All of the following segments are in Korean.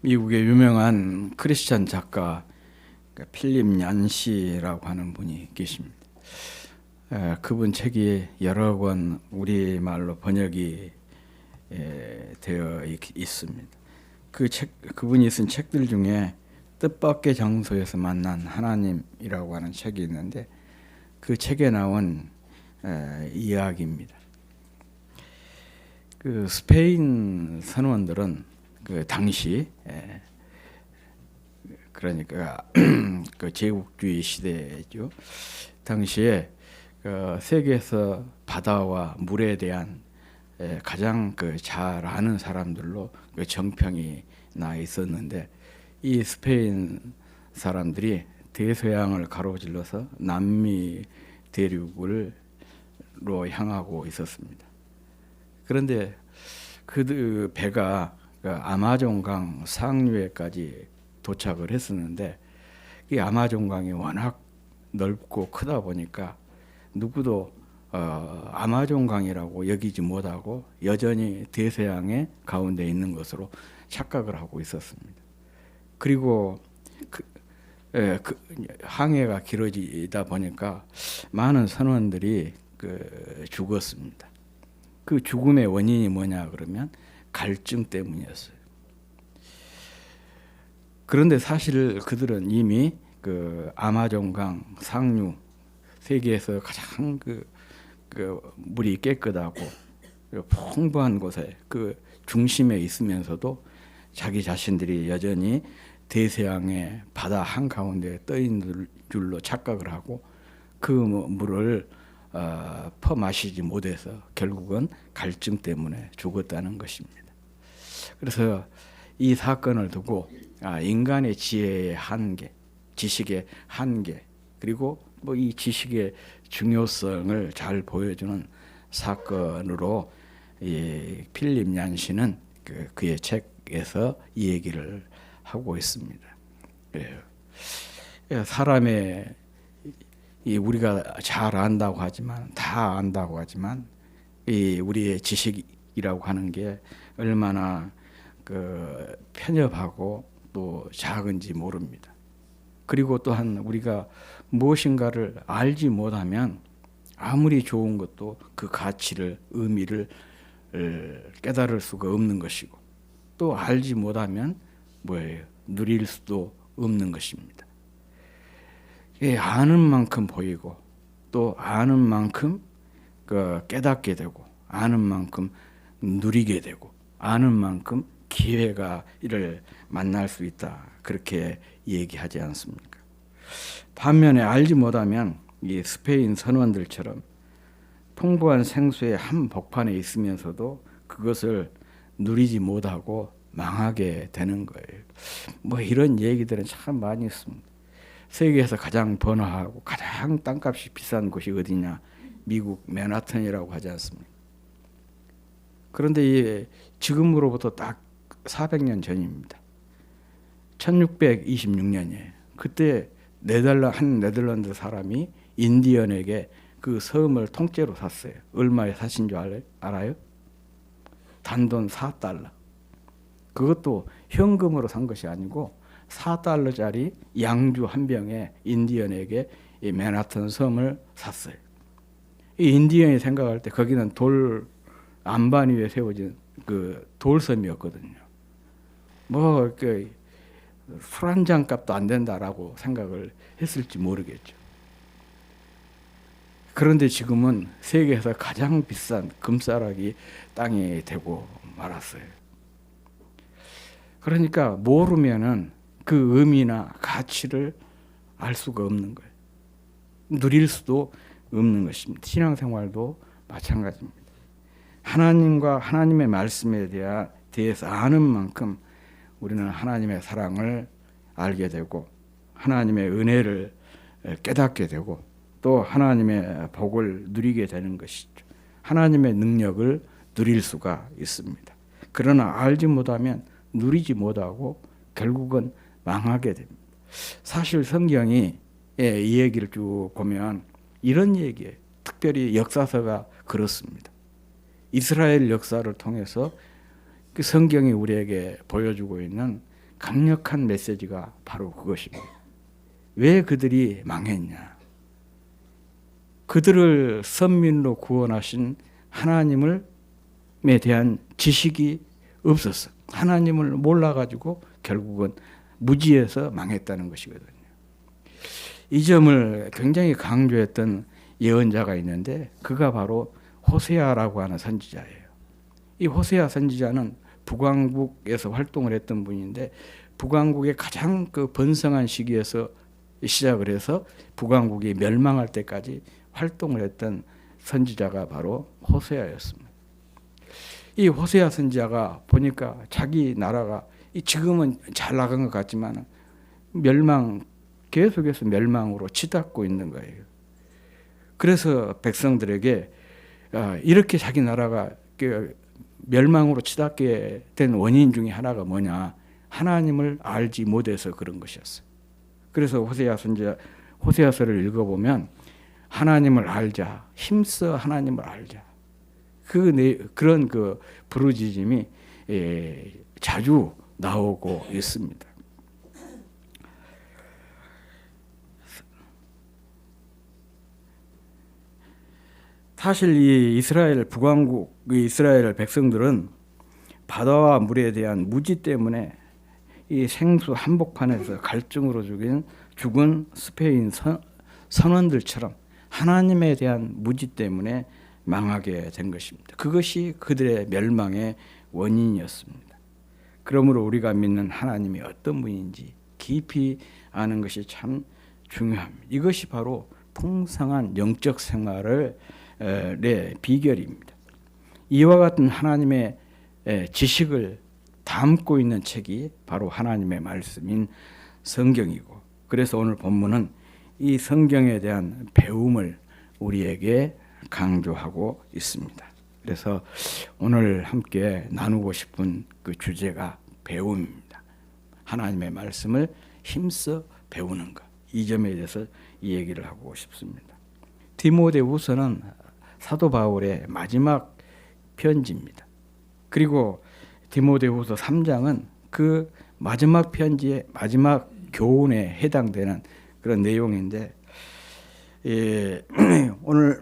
미국의 유명한 크리스천 작가 필립 얀시라고 하는 분이 계십니다. 그분 책이 여러 권 우리말로 번역이 되어 있습니다. 그분이 쓴 책들 중에 뜻밖의 장소에서 만난 하나님이라고 하는 책이 있는데 그 책에 나온 이야기입니다. 그 스페인 선원들은 그 당시 그러니까 그 제국주의 시대죠. 당시에 세계에서 바다와 물에 대한 가장 잘 아는 사람들로 정평이 나 있었는데 이 스페인 사람들이 대서양을 가로질러서 남미 대륙으로 향하고 있었습니다. 그런데 그 배가 아마존강 상류에까지 도착을 했었는데 이 아마존강이 워낙 넓고 크다 보니까 누구도 아마존강이라고 여기지 못하고 여전히 대서양의 가운데 있는 것으로 착각을 하고 있었습니다. 그리고 항해가 길어지다 보니까 많은 선원들이 죽었습니다. 그 죽음의 원인이 뭐냐 그러면 갈증 때문이었어요. 그런데 사실 그들은 이미 그 아마존강 상류 세계에서 가장 물이 깨끗하고 풍부한 곳에 그 중심에 있으면서도 자기 자신들이 여전히 대서양의 바다 한가운데 떠 있는 줄로 착각을 하고 그 물을 퍼마시지 못해서 결국은 갈증 때문에 죽었다는 것입니다. 그래서 이 사건을 두고 인간의 지혜의 한계, 지식의 한계, 그리고 이 지식의 중요성을 잘 보여주는 사건으로 이 필립 얀시는 그의 책에서 이 얘기를 하고 있습니다. 사람의 우리가 잘 안다고 하지만 다 안다고 하지만 이 우리의 지식이라고 하는 게 얼마나 편협하고 또 작은지 모릅니다. 그리고 또한 우리가 무엇인가를 알지 못하면 아무리 좋은 것도 그 가치를 의미를 깨달을 수가 없는 것이고 또 알지 못하면 누릴 수도 없는 것입니다. 아는 만큼 보이고 또 아는 만큼 깨닫게 되고 아는 만큼 누리게 되고 아는 만큼 기회가 이를 만날 수 있다. 그렇게 얘기하지 않습니까? 반면에 알지 못하면 이 스페인 선원들처럼 풍부한 생수의 한 복판에 있으면서도 그것을 누리지 못하고 망하게 되는 거예요. 이런 얘기들은 참 많이 있습니다. 세계에서 가장 번화하고 가장 땅값이 비싼 곳이 어디냐? 미국 맨하탄이라고 하지 않습니까? 그런데 지금으로부터 딱 400년 전입니다. 1626년이에요. 그때 한 네덜란드 사람이 인디언에게 그 섬을 통째로 샀어요. 얼마에 사신 줄 알아요? 단돈 4달러. 그것도 현금으로 산 것이 아니고 4달러짜리 양주 한 병에 인디언에게 이 맨하탄 섬을 샀어요. 이 인디언이 생각할 때 거기는 돌 안반 위에 세워진 그 돌섬이었거든요. 술 한 잔 값도 안 된다라고 생각을 했을지 모르겠죠. 그런데 지금은 세계에서 가장 비싼 금싸라기 땅이 되고 말았어요. 그러니까 모르면은 그 의미나 가치를 알 수가 없는 거예요. 누릴 수도 없는 것입니다. 신앙생활도 마찬가지입니다. 하나님과 하나님의 말씀에 대해서 아는 만큼 우리는 하나님의 사랑을 알게 되고 하나님의 은혜를 깨닫게 되고 또 하나님의 복을 누리게 되는 것이죠. 하나님의 능력을 누릴 수가 있습니다. 그러나 알지 못하면 누리지 못하고 결국은 망하게 됩니다. 사실 성경이 이 얘기를 쭉 보면 이런 얘기예요. 특별히 역사서가 그렇습니다. 이스라엘 역사를 통해서 그 성경이 우리에게 보여주고 있는 강력한 메시지가 바로 그것입니다. 왜 그들이 망했냐? 그들을 선민으로 구원하신 하나님에 대한 지식이 없었어. 하나님을 몰라가지고 결국은 무지해서 망했다는 것이거든요. 이 점을 굉장히 강조했던 예언자가 있는데 그가 바로 호세아라고 하는 선지자예요. 이 호세아 선지자는 북왕국에서 활동을 했던 분인데 북왕국의 가장 그 번성한 시기에서 시작을 해서 북왕국이 멸망할 때까지 활동을 했던 선지자가 바로 호세아였습니다. 이 호세아 선지자가 보니까 자기 나라가 지금은 잘 나간 것 같지만 계속해서 멸망으로 치닫고 있는 거예요. 그래서 백성들에게 이렇게 자기 나라가 멸망으로 치닫게 된 원인 중에 하나가 뭐냐? 하나님을 알지 못해서 그런 것이었어요. 그래서 호세아서를 읽어보면 하나님을 알자, 힘써 하나님을 알자. 그런 그 부르짖음이 자주 나오고 있습니다. 사실 이 북왕국 이스라엘 백성들은 바다와 물에 대한 무지 때문에 이 생수 한복판에서 갈증으로 죽은 스페인 선원들처럼 하나님에 대한 무지 때문에 망하게 된 것입니다. 그것이 그들의 멸망의 원인이었습니다. 그러므로 우리가 믿는 하나님이 어떤 분인지 깊이 아는 것이 참 중요합니다. 이것이 바로 풍성한 영적 생활의 비결입니다. 이와 같은 하나님의 지식을 담고 있는 책이 바로 하나님의 말씀인 성경이고, 그래서 오늘 본문은 이 성경에 대한 배움을 우리에게 강조하고 있습니다. 그래서 오늘 함께 나누고 싶은 그 주제가 배움입니다. 하나님의 말씀을 힘써 배우는 것. 이 점에 대해서 이 얘기를 하고 싶습니다. 디모데후서는 사도 바울의 마지막 편지입니다. 그리고 디모데후서 3장은 그 마지막 편지의 마지막 교훈에 해당되는 그런 내용인데, 오늘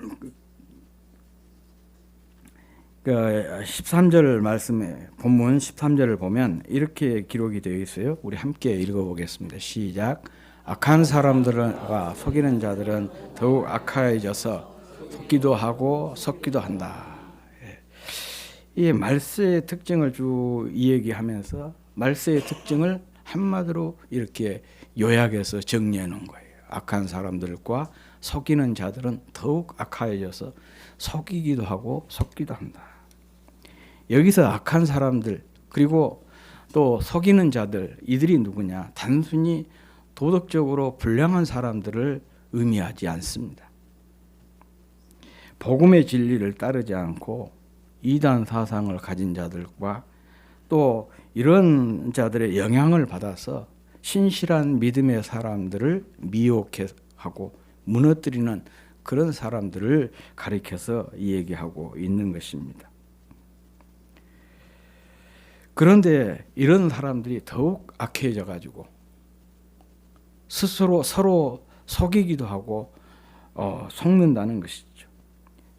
13절 말씀에 본문 13절을 보면 이렇게 기록이 되어 있어요. 우리 함께 읽어보겠습니다. 시작. 악한 사람들과 속이는 자들은 더욱 악하여져서 속기도 하고 섞기도 한다. 이 말세의 특징을 쭉 이야기하면서 말세의 특징을 한마디로 이렇게 요약해서 정리해 놓은 거예요. 악한 사람들과 속이는 자들은 더욱 악하여져서 속이기도 하고 속기도 한다. 여기서 악한 사람들 그리고 또 속이는 자들, 이들이 누구냐? 단순히 도덕적으로 불량한 사람들을 의미하지 않습니다. 복음의 진리를 따르지 않고 이단 사상을 가진 자들과 또 이런 자들의 영향을 받아서 신실한 믿음의 사람들을 미혹하고 무너뜨리는 그런 사람들을 가리켜서 얘기하고 있는 것입니다. 그런데 이런 사람들이 더욱 악해져 가지고 스스로 서로 속이기도 하고 속는다는 것이죠.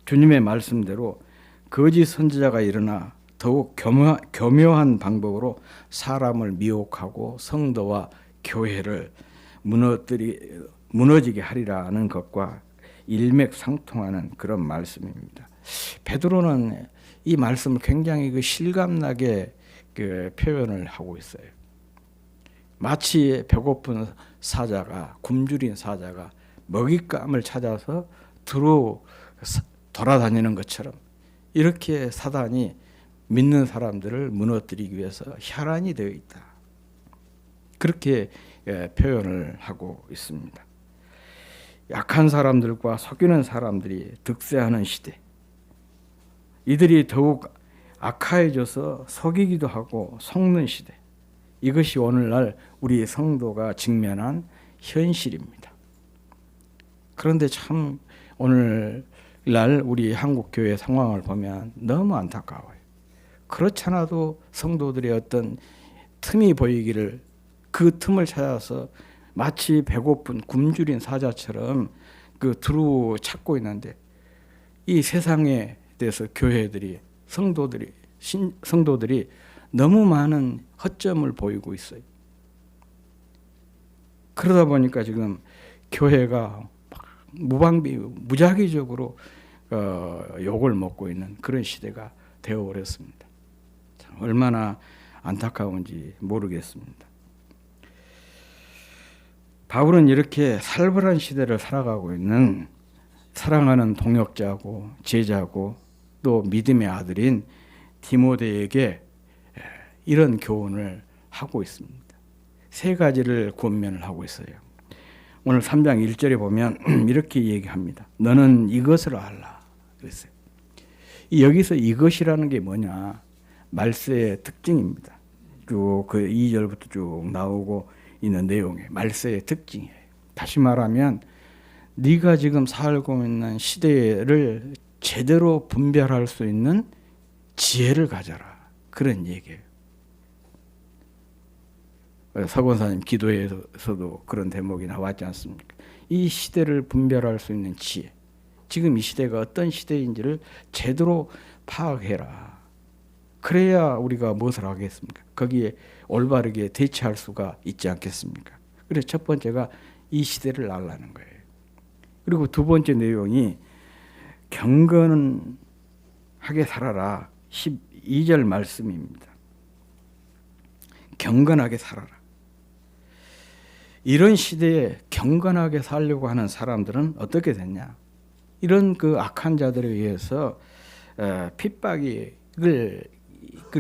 주님의 말씀대로 거짓 선지자가 일어나 더욱 교묘한 방법으로 사람을 미혹하고 성도와 교회를 무너지게 하리라는 것과 일맥상통하는 그런 말씀입니다. 베드로는 이 말씀을 굉장히 그 실감나게 그 표현을 하고 있어요. 마치 배고픈 사자가, 굶주린 사자가 먹잇감을 찾아서 돌아다니는 것처럼 이렇게 사단이 믿는 사람들을 무너뜨리기 위해서 혈안이 되어 있다. 그렇게 표현을 하고 있습니다. 약한 사람들과 속이는 사람들이 득세하는 시대, 이들이 더욱 악화해져서 속이기도 하고 속는 시대, 이것이 오늘날 우리 성도가 직면한 현실입니다. 그런데 참 오늘날 우리 한국교회 상황을 보면 너무 안타까워요. 그렇잖아도 성도들의 어떤 틈이 보이기를 그 틈을 찾아서 마치 배고픈 굶주린 사자처럼 그 두루 찾고 있는데 이 세상에 대해서 교회들이 성도들이 너무 많은 허점을 보이고 있어요. 그러다 보니까 지금 교회가 무작위적으로 욕을 먹고 있는 그런 시대가 되어버렸습니다. 참 얼마나 안타까운지 모르겠습니다. 바울은 이렇게 살벌한 시대를 살아가고 있는 사랑하는 동역자고 제자고 또 믿음의 아들인 디모데에게 이런 교훈을 하고 있습니다. 세 가지를 권면을 하고 있어요. 오늘 3장 1절에 보면 이렇게 얘기합니다. 너는 이것을 알라 그랬어요. 여기서 이것이라는 게 뭐냐? 말세의 특징입니다. 쭉 그 2절부터 쭉 나오고 있는 내용에 말세의 특징이에요. 다시 말하면 네가 지금 살고 있는 시대를 제대로 분별할 수 있는 지혜를 가져라. 그런 얘기예요. 서권사님 기도에서도 그런 대목이 나왔지 않습니까? 이 시대를 분별할 수 있는 지혜. 지금 이 시대가 어떤 시대인지를 제대로 파악해라. 그래야 우리가 무엇을 하겠습니까? 거기에 올바르게 대처할 수가 있지 않겠습니까? 그래서 첫 번째가 이 시대를 알라는 거예요. 그리고 두 번째 내용이 경건하게 살아라. 12절 말씀입니다. 경건하게 살아라. 이런 시대에 경건하게 살려고 하는 사람들은 어떻게 됐냐? 이런 그 악한 자들에 의해서 핍박을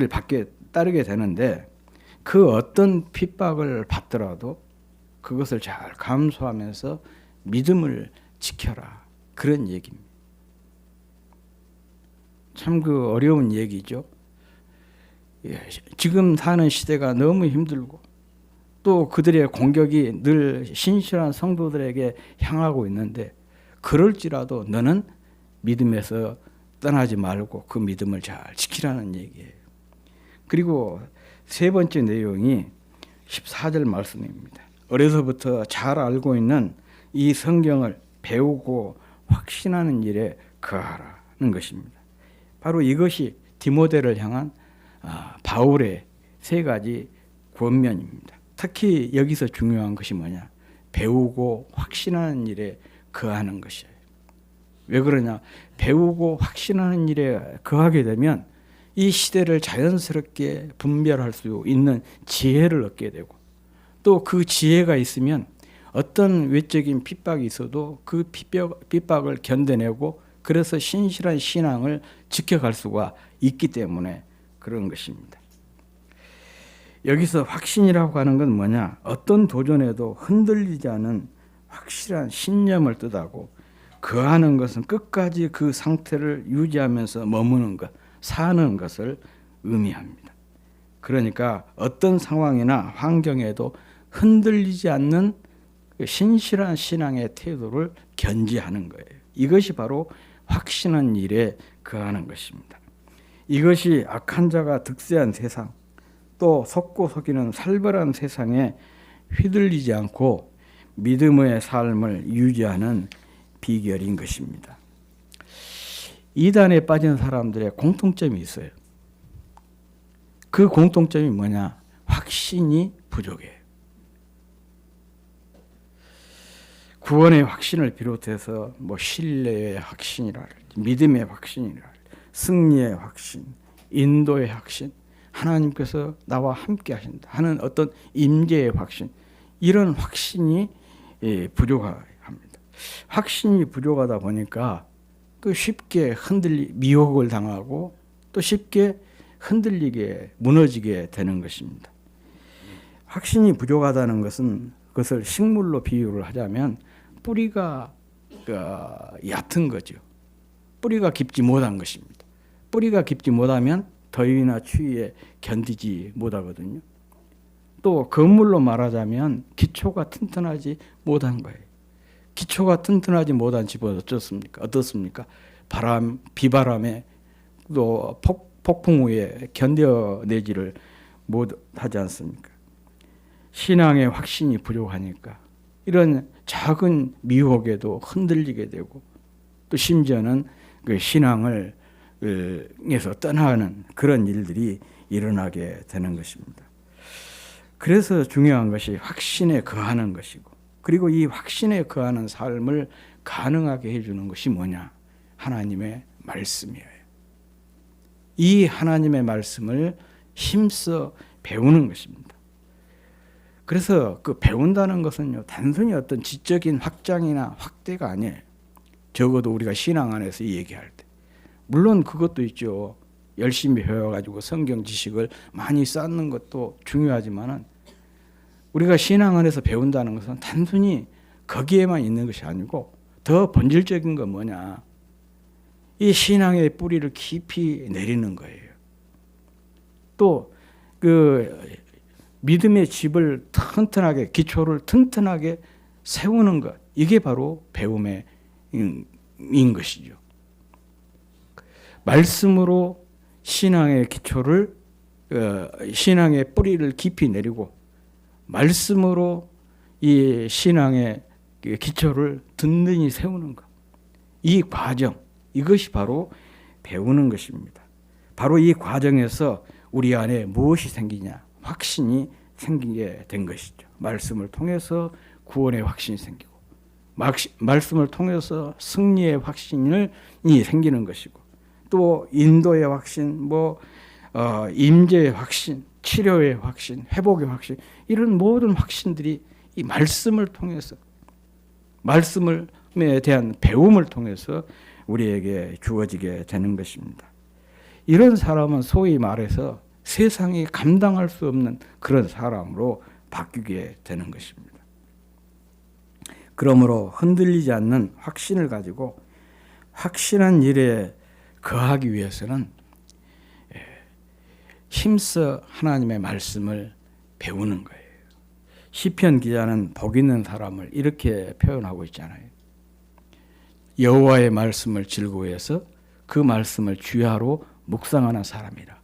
받게 따르게 되는데 그 어떤 핍박을 받더라도 그것을 잘 감수하면서 믿음을 지켜라. 그런 얘기입니다. 참 그 어려운 얘기죠. 지금 사는 시대가 너무 힘들고 또 그들의 공격이 늘 신실한 성도들에게 향하고 있는데 그럴지라도 너는 믿음에서 떠나지 말고 그 믿음을 잘 지키라는 얘기예요. 그리고 세 번째 내용이 14절 말씀입니다. 어려서부터 잘 알고 있는 이 성경을 배우고 확신하는 일에 거하라는 것입니다. 바로 이것이 디모데를 향한 바울의 세 가지 권면입니다. 특히 여기서 중요한 것이 뭐냐? 배우고 확신하는 일에 거하는 것이에요. 왜 그러냐? 배우고 확신하는 일에 거하게 되면 이 시대를 자연스럽게 분별할 수 있는 지혜를 얻게 되고 또 그 지혜가 있으면 어떤 외적인 핍박이 있어도 그 핍박을 견뎌내고 그래서 신실한 신앙을 지켜갈 수가 있기 때문에 그런 것입니다. 여기서 확신이라고 하는 건 뭐냐? 어떤 도전에도 흔들리지 않은 확실한 신념을 뜻하고 거하는 것은 끝까지 그 상태를 유지하면서 머무는 것, 사는 것을 의미합니다. 그러니까 어떤 상황이나 환경에도 흔들리지 않는 신실한 신앙의 태도를 견지하는 거예요. 이것이 바로 확신한 일에 거하는 것입니다. 이것이 악한 자가 득세한 세상, 또 속고 속이는 살벌한 세상에 휘둘리지 않고 믿음의 삶을 유지하는 비결인 것입니다. 이단에 빠진 사람들의 공통점이 있어요. 그 공통점이 뭐냐? 확신이 부족해요. 구원의 확신을 비롯해서 신뢰의 확신이랄지, 믿음의 확신이랄지, 승리의 확신, 인도의 확신, 하나님께서 나와 함께 하신다 하는 어떤 임재의 확신, 이런 확신이 부족합니다. 확신이 부족하다 보니까 그 쉽게 미혹을 당하고 또 쉽게 흔들리게 무너지게 되는 것입니다. 확신이 부족하다는 것은 그것을 식물로 비유를 하자면 뿌리가 얕은 거죠. 뿌리가 깊지 못한 것입니다. 뿌리가 깊지 못하면 더위나 추위에 견디지 못하거든요. 또 건물로 말하자면 기초가 튼튼하지 못한 거예요. 기초가 튼튼하지 못한 집은 어떻습니까? 비바람에 또 폭풍 후에 견뎌내지를 못하지 않습니까? 신앙의 확신이 부족하니까 이런 작은 미혹에도 흔들리게 되고 또 심지어는 그 신앙을 에서 떠나는 그런 일들이 일어나게 되는 것입니다. 그래서 중요한 것이 확신에 거하는 것이고, 그리고 이 확신에 거하는 삶을 가능하게 해주는 것이 뭐냐? 하나님의 말씀이에요. 이 하나님의 말씀을 힘써 배우는 것입니다. 그래서 그 배운다는 것은요, 단순히 어떤 지적인 확장이나 확대가 아니에요. 적어도 우리가 신앙 안에서 얘기할 때. 물론 그것도 있죠. 열심히 배워가지고 성경 지식을 많이 쌓는 것도 중요하지만은 우리가 신앙 안에서 배운다는 것은 단순히 거기에만 있는 것이 아니고 더 본질적인 건 뭐냐? 이 신앙의 뿌리를 깊이 내리는 거예요. 또 그 믿음의 집을 튼튼하게, 기초를 튼튼하게 세우는 것, 이게 바로 배움의 인 것이죠. 말씀으로 신앙의 기초를, 신앙의 뿌리를 깊이 내리고 말씀으로 이 신앙의 기초를 든든히 세우는 것, 이 과정, 이것이 바로 배우는 것입니다. 바로 이 과정에서 우리 안에 무엇이 생기냐? 확신이 생기게 된 것이죠. 말씀을 통해서 구원의 확신이 생기고, 말씀을 통해서 승리의 확신이 생기는 것이고, 또 인도의 확신, 임재의 확신, 치료의 확신, 회복의 확신, 이런 모든 확신들이 이 말씀을 통해서, 말씀에 대한 배움을 통해서 우리에게 주어지게 되는 것입니다. 이런 사람은 소위 말해서 세상이 감당할 수 없는 그런 사람으로 바뀌게 되는 것입니다. 그러므로 흔들리지 않는 확신을 가지고 확실한 일에 거하기 위해서는 힘써 하나님의 말씀을 배우는 거예요. 시편 기자는 복 있는 사람을 이렇게 표현하고 있잖아요. 여호와의 말씀을 즐거워해서 그 말씀을 주야로 묵상하는 사람이라.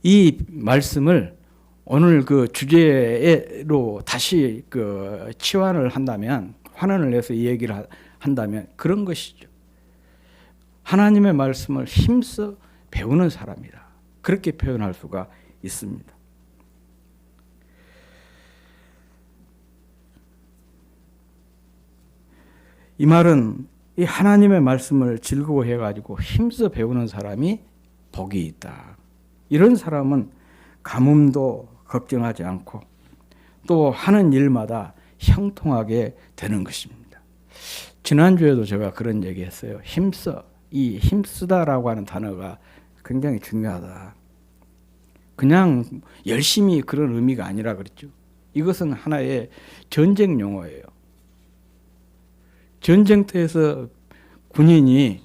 이 말씀을 오늘 그 주제로 다시 그 치환을 한다면, 환원을 내서 이 얘기를 한다면 그런 것이죠. 하나님의 말씀을 힘써 배우는 사람이라. 그렇게 표현할 수가 있습니다. 이 말은 이 하나님의 말씀을 즐거워해가지고 힘써 배우는 사람이 복이 있다. 이런 사람은 가뭄도 걱정하지 않고 또 하는 일마다 형통하게 되는 것입니다. 지난주에도 제가 그런 얘기했어요. 힘써, 이 힘쓰다라고 하는 단어가 굉장히 중요하다. 그냥 열심히 그런 의미가 아니라 그랬죠. 이것은 하나의 전쟁 용어예요. 전쟁터에서 군인이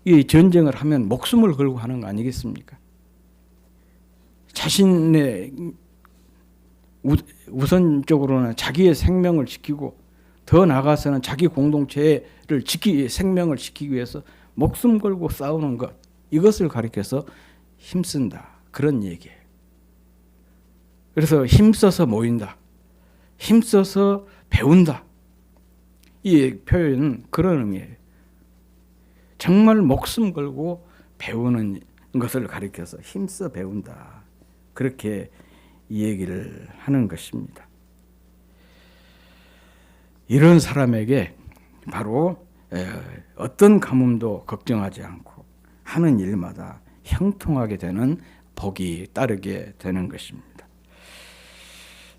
이 전쟁을 하면 목숨을 걸고 하는 거 아니겠습니까? 자신의 우선적으로는 자기의 생명을 지키고 더 나아가서는 자기 공동체를 생명을 지키기 위해서 목숨 걸고 싸우는 것, 이것을 가리켜서 힘쓴다, 그런 얘기예요. 그래서 힘써서 모인다, 힘써서 배운다, 이 표현은 그런 의미예요. 정말 목숨 걸고 배우는 것을 가리켜서 힘써 배운다, 그렇게 이 얘기를 하는 것입니다. 이런 사람에게 바로 어떤 가뭄도 걱정하지 않고 하는 일마다 형통하게 되는 복이 따르게 되는 것입니다.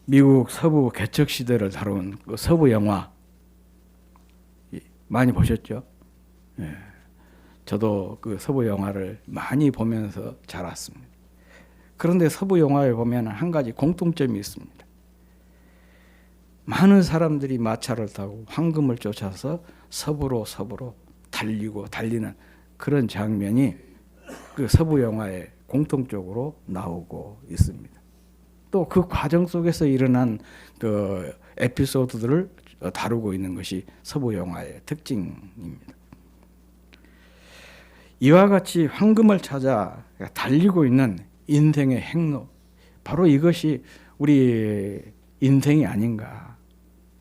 미국 서부 개척 시대를 다룬 그 서부 영화 많이 보셨죠? 저도 그 서부 영화를 많이 보면서 자랐습니다. 그런데 서부 영화에 보면 한 가지 공통점이 있습니다. 많은 사람들이 마차를 타고 황금을 쫓아서 서부로 달리는 그런 장면이 그 서부 영화에 공통적으로 나오고 있습니다. 또 그 과정 속에서 일어난 그 에피소드들을 다루고 있는 것이 서부 영화의 특징입니다. 이와 같이 황금을 찾아 달리고 있는 인생의 행로, 바로 이것이 우리 인생이 아닌가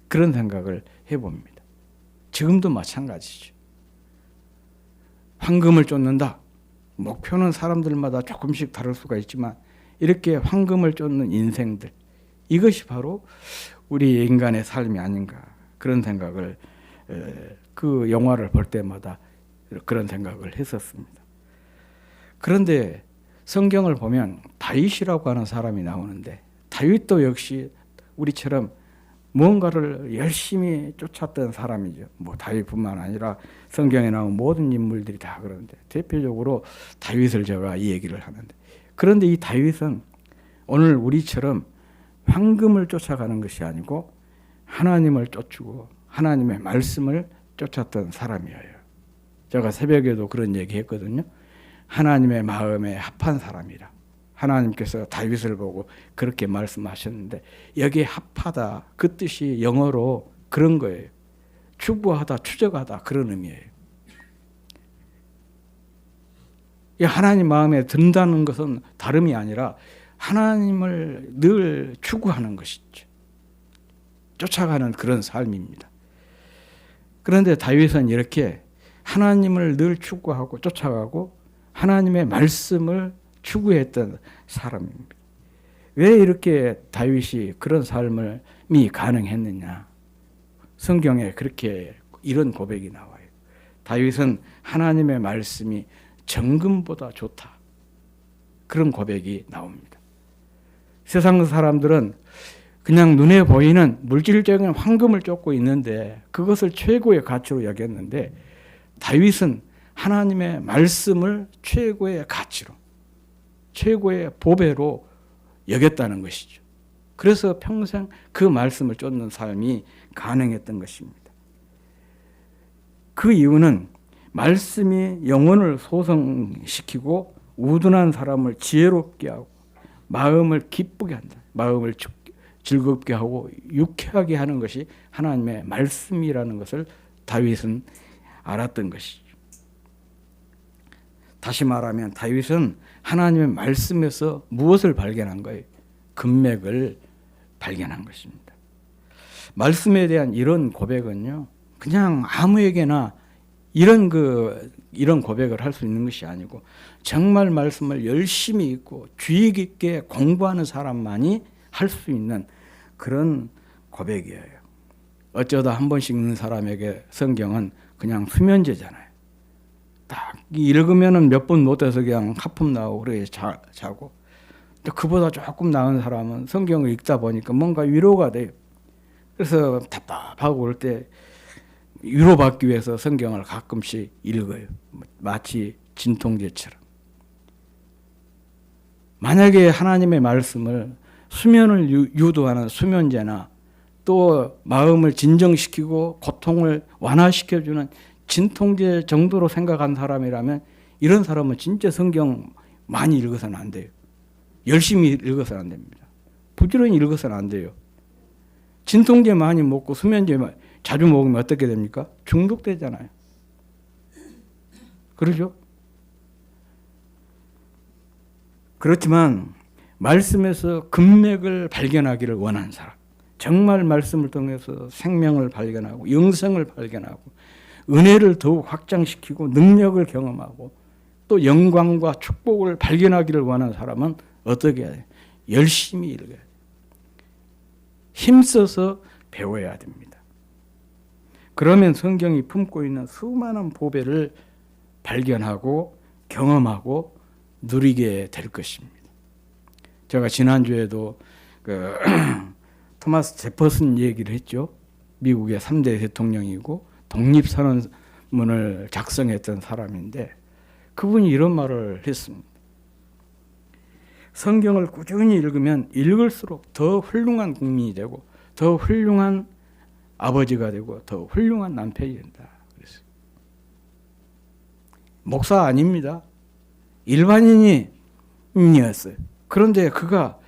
그런 생각을 해봅니다. 지금도 마찬가지죠. 황금을 쫓는다. 목표는 사람들마다 조금씩 다를 수가 있지만 이렇게 황금을 쫓는 인생들, 이것이 바로 우리 인간의 삶이 아닌가 그런 생각을 그 영화를 볼 때마다 그런 생각을 했었습니다. 그런데 성경을 보면 다윗이라고 하는 사람이 나오는데 다윗도 역시 우리처럼 무언가를 열심히 쫓았던 사람이죠. 뭐 다윗뿐만 아니라 성경에 나온 모든 인물들이 다 그러는데 대표적으로 다윗을 제가 이 얘기를 하는데, 그런데 이 다윗은 오늘 우리처럼 황금을 쫓아가는 것이 아니고 하나님을 쫓고 하나님의 말씀을 쫓았던 사람이에요. 제가 새벽에도 그런 얘기 했거든요. 하나님의 마음에 합한 사람이라. 하나님께서 다윗을 보고 그렇게 말씀하셨는데 여기에 합하다 그 뜻이 영어로 그런 거예요. 추구하다, 추적하다 그런 의미예요. 이 하나님 마음에 든다는 것은 다름이 아니라 하나님을 늘 추구하는 것이죠. 쫓아가는 그런 삶입니다. 그런데 다윗은 이렇게 하나님을 늘 추구하고 쫓아가고 하나님의 말씀을 추구했던 사람입니다. 왜 이렇게 다윗이 그런 삶이 가능했느냐? 성경에 그렇게 이런 고백이 나와요. 다윗은 하나님의 말씀이 정금보다 좋다. 그런 고백이 나옵니다. 세상 사람들은 그냥 눈에 보이는 물질적인 황금을 쫓고 있는데 그것을 최고의 가치로 여겼는데 다윗은 하나님의 말씀을 최고의 가치로, 최고의 보배로 여겼다는 것이죠. 그래서 평생 그 말씀을 쫓는 삶이 가능했던 것입니다. 그 이유는 말씀이 영혼을 소성시키고 우둔한 사람을 지혜롭게 하고 마음을 기쁘게 한다. 마음을 즐겁게 하고 유쾌하게 하는 것이 하나님의 말씀이라는 것을 다윗은 알았던 것이죠. 다시 말하면 다윗은 하나님의 말씀에서 무엇을 발견한 거예요? 금맥을 발견한 것입니다. 말씀에 대한 이런 고백은요, 그냥 아무에게나 이런 고백을 할 수 있는 것이 아니고 정말 말씀을 열심히 읽고 주의 깊게 공부하는 사람만이 할 수 있는 그런 고백이에요. 어쩌다 한 번씩 읽는 사람에게 성경은 그냥 수면제잖아요. 딱 읽으면은 몇 번 못해서 그냥 하품 나오고 그래 자고. 또 그보다 조금 나은 사람은 성경을 읽다 보니까 뭔가 위로가 돼요. 그래서 답답하고 그럴 때 위로받기 위해서 성경을 가끔씩 읽어요. 마치 진통제처럼. 만약에 하나님의 말씀을 수면을 유도하는 수면제나 또 마음을 진정시키고 고통을 완화시켜주는 진통제 정도로 생각한 사람이라면 이런 사람은 진짜 성경 많이 읽어서는 안 돼요. 열심히 읽어서는 안 됩니다. 부지런히 읽어서는 안 돼요. 진통제 많이 먹고 수면제 자주 먹으면 어떻게 됩니까? 중독되잖아요. 그러죠? 그렇지만 말씀에서 금맥을 발견하기를 원하는 사람, 정말 말씀을 통해서 생명을 발견하고 영생을 발견하고 은혜를 더욱 확장시키고 능력을 경험하고 또 영광과 축복을 발견하기를 원하는 사람은 어떻게 해야 돼요? 열심히 읽어야 돼요. 힘써서 배워야 됩니다. 그러면 성경이 품고 있는 수많은 보배를 발견하고 경험하고 누리게 될 것입니다. 제가 지난주에도 토마스 제퍼슨 얘기를 했죠. 미국의 3대 대통령이고 독립선언문을 작성했던 사람인데 그분이 이런 말을 했습니다. 성경을 꾸준히 읽으면 읽을수록 더 훌륭한 국민이 되고 더 훌륭한 아버지가 되고 더 훌륭한 남편이 된다. 그랬어요. 목사 아닙니다. 일반인이었어요. 그런데 그가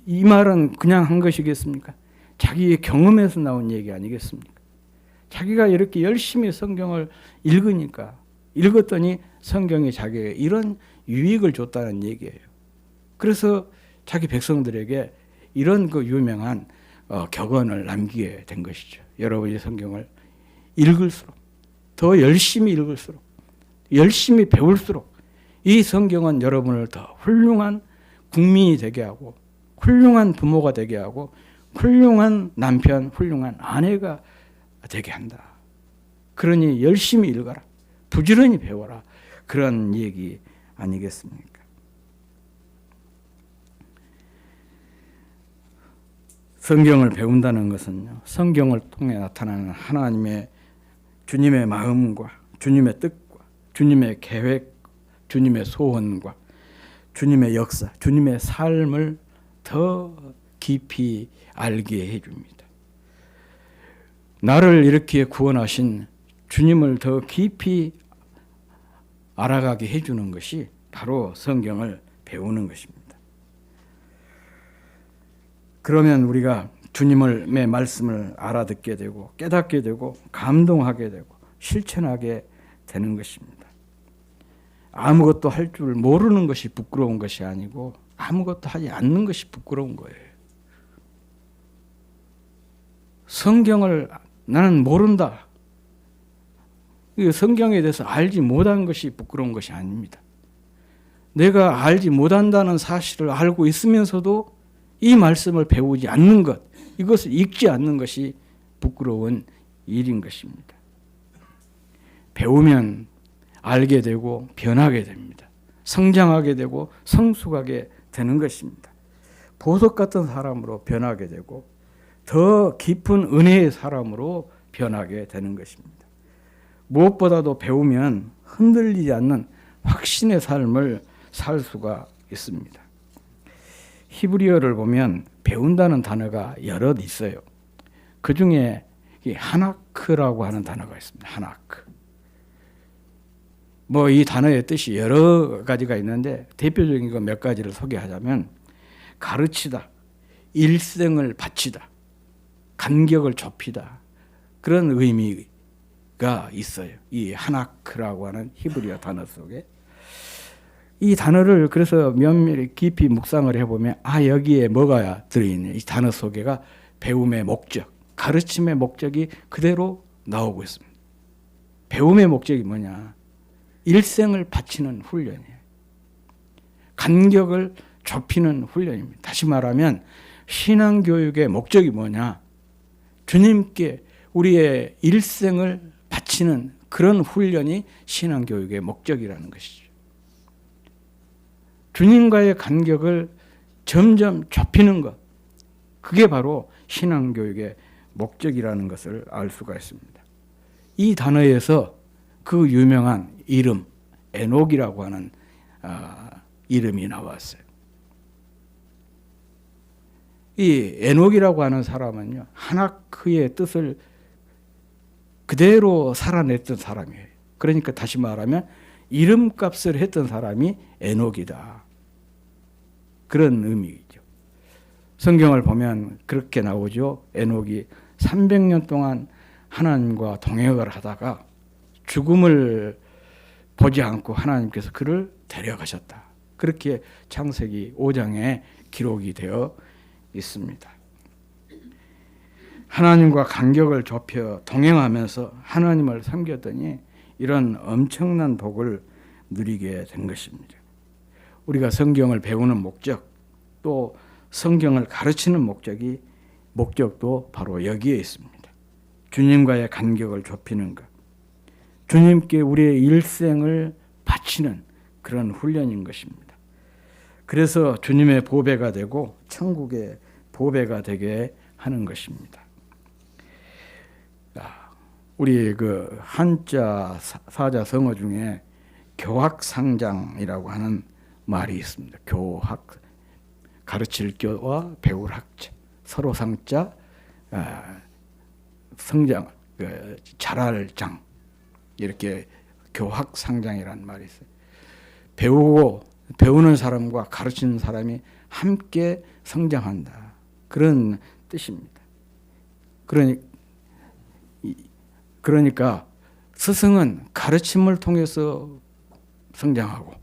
이 말은 그냥 한 것이겠습니까? 자기의 경험에서 나온 얘기 아니겠습니까? 자기가 이렇게 열심히 성경을 읽으니까 읽었더니 성경이 자기에게 이런 유익을 줬다는 얘기예요. 그래서 자기 백성들에게 이런 그 유명한 격언을 남기게 된 것이죠. 여러분이 성경을 읽을수록, 더 열심히 읽을수록, 열심히 배울수록 이 성경은 여러분을 더 훌륭한 국민이 되게 하고, 훌륭한 부모가 되게 하고, 훌륭한 남편, 훌륭한 아내가 되게 한다. 그러니 열심히 읽어라. 부지런히 배워라. 그런 얘기 아니겠습니까? 성경을 배운다는 것은요, 성경을 통해 나타나는 하나님의 주님의 마음과 주님의 뜻과 주님의 계획, 주님의 소원과 주님의 역사, 주님의 삶을 더 깊이 알게 해줍니다. 나를 이렇게 구원하신 주님을 더 깊이 알아가게 해주는 것이 바로 성경을 배우는 것입니다. 그러면 우리가 주님의 말씀을 알아듣게 되고 깨닫게 되고 감동하게 되고 실천하게 되는 것입니다. 아무것도 할 줄 모르는 것이 부끄러운 것이 아니고 아무것도 하지 않는 것이 부끄러운 거예요. 성경을 나는 모른다. 성경에 대해서 알지 못한 것이 부끄러운 것이 아닙니다. 내가 알지 못한다는 사실을 알고 있으면서도 이 말씀을 배우지 않는 것, 이것을 읽지 않는 것이 부끄러운 일인 것입니다. 배우면 알게 되고 변하게 됩니다. 성장하게 되고 성숙하게 되는 것입니다. 보석 같은 사람으로 변하게 되고 더 깊은 은혜의 사람으로 변하게 되는 것입니다. 무엇보다도 배우면 흔들리지 않는 확신의 삶을 살 수가 있습니다. 히브리어를 보면 배운다는 단어가 여럿 있어요. 그 중에 하나크라고 하는 단어가 있습니다. 하나크. 이 단어의 뜻이 여러 가지가 있는데 대표적인 거 몇 가지를 소개하자면 가르치다, 일생을 바치다, 간격을 좁히다, 그런 의미가 있어요. 이 하나크라고 하는 히브리어 단어 속에. 이 단어를 그래서 면밀히 깊이 묵상을 해보면 여기에 뭐가 들어있냐. 이 단어 속에가 배움의 목적, 가르침의 목적이 그대로 나오고 있습니다. 배움의 목적이 뭐냐. 일생을 바치는 훈련이에요. 간격을 좁히는 훈련입니다. 다시 말하면 신앙교육의 목적이 뭐냐. 주님께 우리의 일생을 바치는 그런 훈련이 신앙교육의 목적이라는 것이죠. 주님과의 간격을 점점 좁히는 것, 그게 바로 신앙교육의 목적이라는 것을 알 수가 있습니다. 이 단어에서 그 유명한 이름, 에녹이라고 하는 이름이 나왔어요. 이 에녹이라고 하는 사람은요, 하나크의 뜻을 그대로 살아냈던 사람이에요. 그러니까 다시 말하면 이름값을 했던 사람이 에녹이다. 그런 의미죠. 성경을 보면 그렇게 나오죠. 에녹이 300년 동안 하나님과 동행을 하다가 죽음을 보지 않고 하나님께서 그를 데려가셨다. 그렇게 창세기 5장에 기록이 되어 있습니다. 하나님과 간격을 좁혀 동행하면서 하나님을 섬겼더니 이런 엄청난 복을 누리게 된 것입니다. 우리가 성경을 배우는 목적, 또 성경을 가르치는 목적도 바로 여기에 있습니다. 주님과의 간격을 좁히는 것, 주님께 우리의 일생을 바치는 그런 훈련인 것입니다. 그래서 주님의 보배가 되고 천국의 보배가 되게 하는 것입니다. 우리 그 한자 사자성어 중에 교학상장이라고 하는 말이 있습니다. 교학, 가르칠 교와 배울 학자, 서로 상자, 성장, 잘할 장, 이렇게 교학상장이라는 말이 있어요. 배우는 사람과 가르치는 사람이 함께 성장한다. 그런 뜻입니다. 그러니까 스승은 가르침을 통해서 성장하고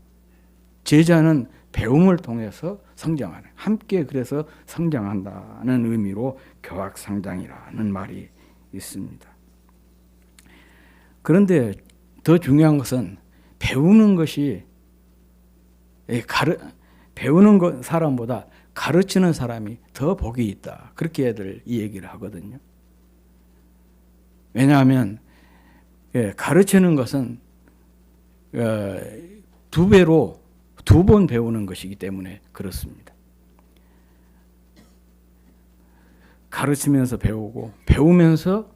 제자는 배움을 통해서 성장하는, 함께 그래서 성장한다는 의미로 교학성장이라는 말이 있습니다. 그런데 더 중요한 것은 배우는 것이 배우는 사람보다 가르치는 사람이 더 복이 있다. 그렇게들 이 얘기를 하거든요. 왜냐하면 가르치는 것은 두 배로 두 번 배우는 것이기 때문에 그렇습니다. 가르치면서 배우고 배우면서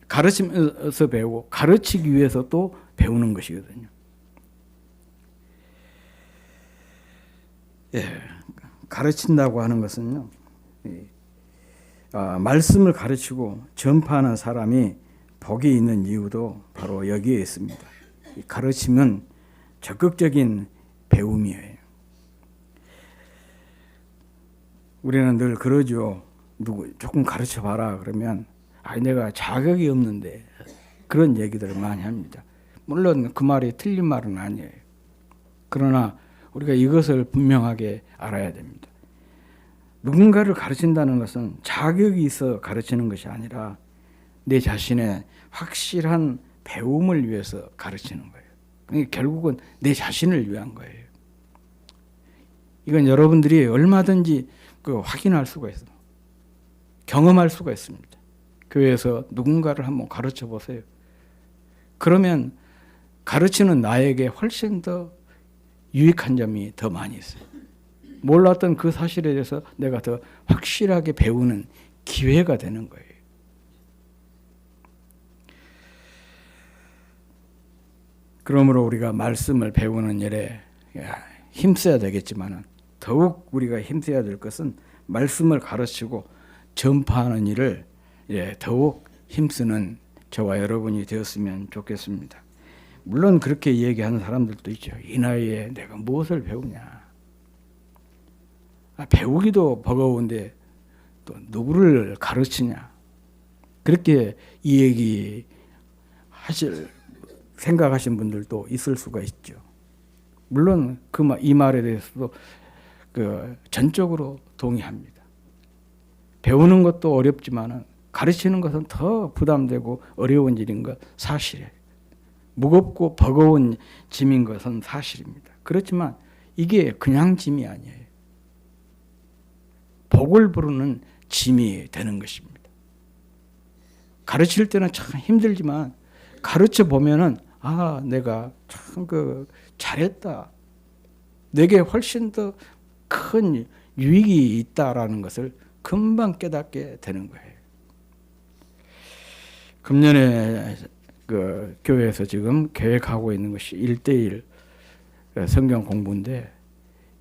가르치면서 배우고 가르치기 위해서 또 배우는 것이거든요. 가르친다고 하는 것은요, 말씀을 가르치고 전파하는 사람이 복이 있는 이유도 바로 여기에 있습니다. 가르치면 적극적인 배움이에요. 우리는 늘 그러죠. 누구 조금 가르쳐 봐라 그러면 내가 자격이 없는데, 그런 얘기들을 많이 합니다. 물론 그 말이 틀린 말은 아니에요. 그러나 우리가 이것을 분명하게 알아야 됩니다. 누군가를 가르친다는 것은 자격이 있어 가르치는 것이 아니라 내 자신의 확실한 배움을 위해서 가르치는 거예요. 그러니까 결국은 내 자신을 위한 거예요. 이건 여러분들이 얼마든지 확인할 수가 있어요. 경험할 수가 있습니다. 교회에서 누군가를 한번 가르쳐 보세요. 그러면 가르치는 나에게 훨씬 더 유익한 점이 더 많이 있어요. 몰랐던 그 사실에 대해서 내가 더 확실하게 배우는 기회가 되는 거예요. 그러므로 우리가 말씀을 배우는 일에 힘써야 되겠지만 더욱 우리가 힘써야 될 것은 말씀을 가르치고 전파하는 일을 더욱 힘쓰는 저와 여러분이 되었으면 좋겠습니다. 물론 그렇게 얘기하는 사람들도 있죠. 이 나이에 내가 무엇을 배우냐. 배우기도 버거운데 또 누구를 가르치냐. 그렇게 이 얘기 생각하신 분들도 있을 수가 있죠. 물론 이 말에 대해서도 전적으로 동의합니다. 배우는 것도 어렵지만 가르치는 것은 더 부담되고 어려운 일인 것 사실이에요. 무겁고 버거운 짐인 것은 사실입니다. 그렇지만 이게 그냥 짐이 아니에요. 복을 부르는 짐이 되는 것입니다. 가르칠 때는 참 힘들지만 가르쳐 보면은 내가 참 잘했다. 내게 훨씬 더 큰 유익이 있다라는 것을 금방 깨닫게 되는 거예요. 금년에 교회에서 지금 계획하고 있는 것이 1:1 성경 공부인데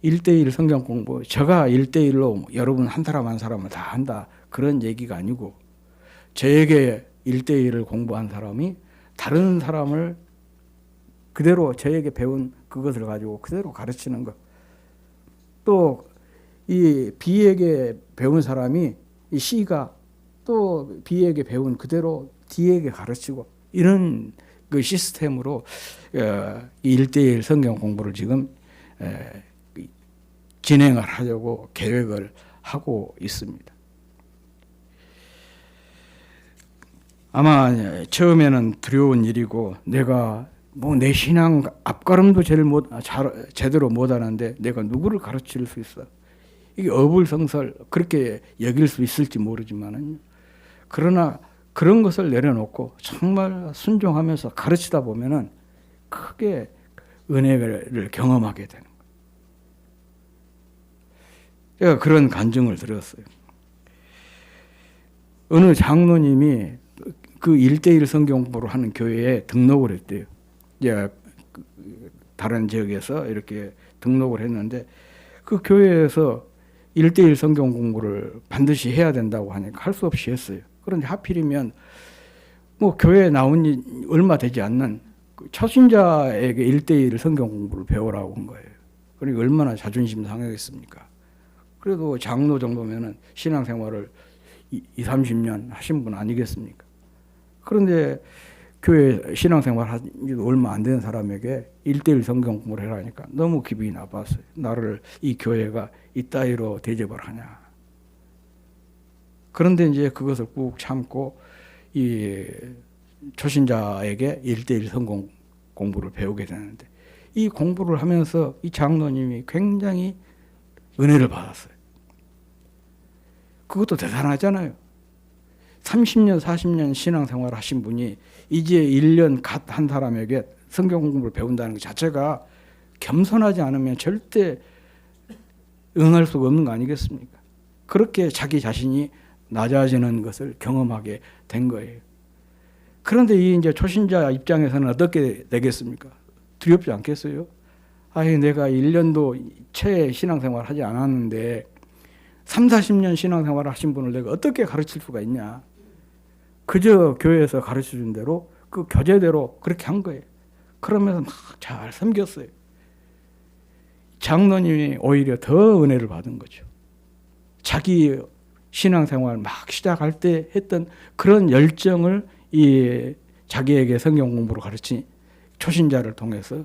1:1 성경 공부, 제가 1:1로 여러분 한 사람 한 사람을 다 한다 그런 얘기가 아니고 저에게 1:1을 공부한 사람이 다른 사람을 그대로 저에게 배운 그것을 가지고 그대로 가르치는 것. 또 이 B에게 배운 사람이 이 C가 또 B에게 배운 그대로 D에게 가르치고 이런 그 시스템으로 1:1 성경 공부를 지금 진행을 하려고 계획을 하고 있습니다. 아마 처음에는 두려운 일이고 내가 내 신앙 앞걸음도 제대로 못하는데 내가 누구를 가르칠 수 있어? 이게 어불성설 그렇게 여길 수 있을지 모르지만은 그러나 그런 것을 내려놓고 정말 순종하면서 가르치다 보면은 크게 은혜를 경험하게 되는 거예요. 제가 그런 간증을 들었어요. 어느 장로님이 그 1:1 성경 공부를 하는 교회에 등록을 했대요. 이제 다른 지역에서 이렇게 등록을 했는데 그 교회에서 1:1 성경 공부를 반드시 해야 된다고 하니까 할 수 없이 했어요. 그런데 하필이면 교회에 나온 지 얼마 되지 않는 초신자에게 1:1 성경 공부를 배우라고 한 거예요. 그러니까 얼마나 자존심 상하겠습니까? 그래도 장로 정도면은 신앙생활을 20-30년 하신 분 아니겠습니까? 그런데 교회 신앙생활 한 지도 얼마 안 된 사람에게 1:1 성경 공부를 해라니까 너무 기분이 나빴어요. 나를 이 교회가 이따위로 대접을 하냐. 그런데 이제 그것을 꾹 참고 이 초신자에게 1:1 성경 공부를 배우게 되는데, 이 공부를 하면서 이 장로님이 굉장히 은혜를 받았어요. 그것도 대단하잖아요. 30년, 40년 신앙생활 하신 분이 이제 1년 갓 한 사람에게 성경 공부를 배운다는 것 자체가 겸손하지 않으면 절대 응할 수가 없는 거 아니겠습니까? 그렇게 자기 자신이 낮아지는 것을 경험하게 된 거예요. 그런데 이 이제 초신자 입장에서는 어떻게 되겠습니까? 두렵지 않겠어요? 아예 내가 1년도 채 신앙생활 하지 않았는데 3, 40년 신앙생활 하신 분을 내가 어떻게 가르칠 수가 있냐. 그저 교회에서 가르쳐준 대로 그 교재대로 그렇게 한 거예요. 그러면서 막 잘 섬겼어요. 장로님이 오히려 더 은혜를 받은 거죠. 자기 신앙생활 막 시작할 때 했던 그런 열정을 이 자기에게 성경 공부를 가르친 초신자를 통해서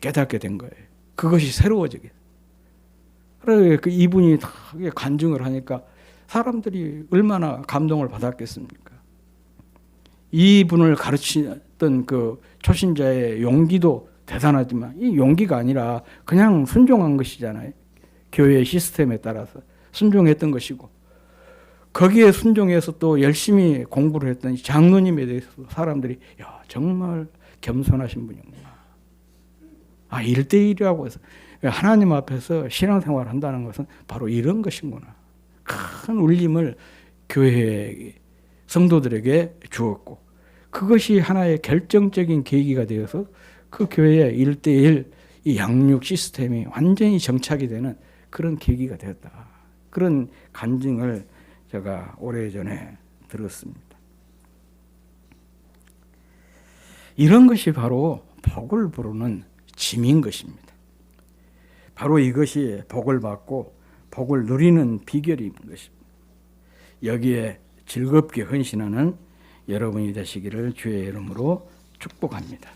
깨닫게 된 거예요. 그것이 새로워지게. 그래 그 이분이 다 간증을 하니까 사람들이 얼마나 감동을 받았겠습니까? 이분을 가르치던 그 초신자의 용기도 대단하지만 이 용기가 아니라 그냥 순종한 것이잖아요. 교회 시스템에 따라서 순종했던 것이고, 거기에 순종해서 또 열심히 공부를 했던 장로님에 대해서 사람들이 야 정말 겸손하신 분이구나. 1:1이라고 해서 하나님 앞에서 신앙생활 한다는 것은 바로 이런 것이구나. 큰 울림을 교회 성도들에게 주었고, 그것이 하나의 결정적인 계기가 되어서 그 교회의 1:1 이 양육 시스템이 완전히 정착이 되는 그런 계기가 되었다. 그런 간증을 제가 오래전에 들었습니다. 이런 것이 바로 복을 부르는 짐인 것입니다. 바로 이것이 복을 받고 복을 누리는 비결인 것입니다. 여기에 즐겁게 헌신하는 여러분이 되시기를 주의 이름으로 축복합니다.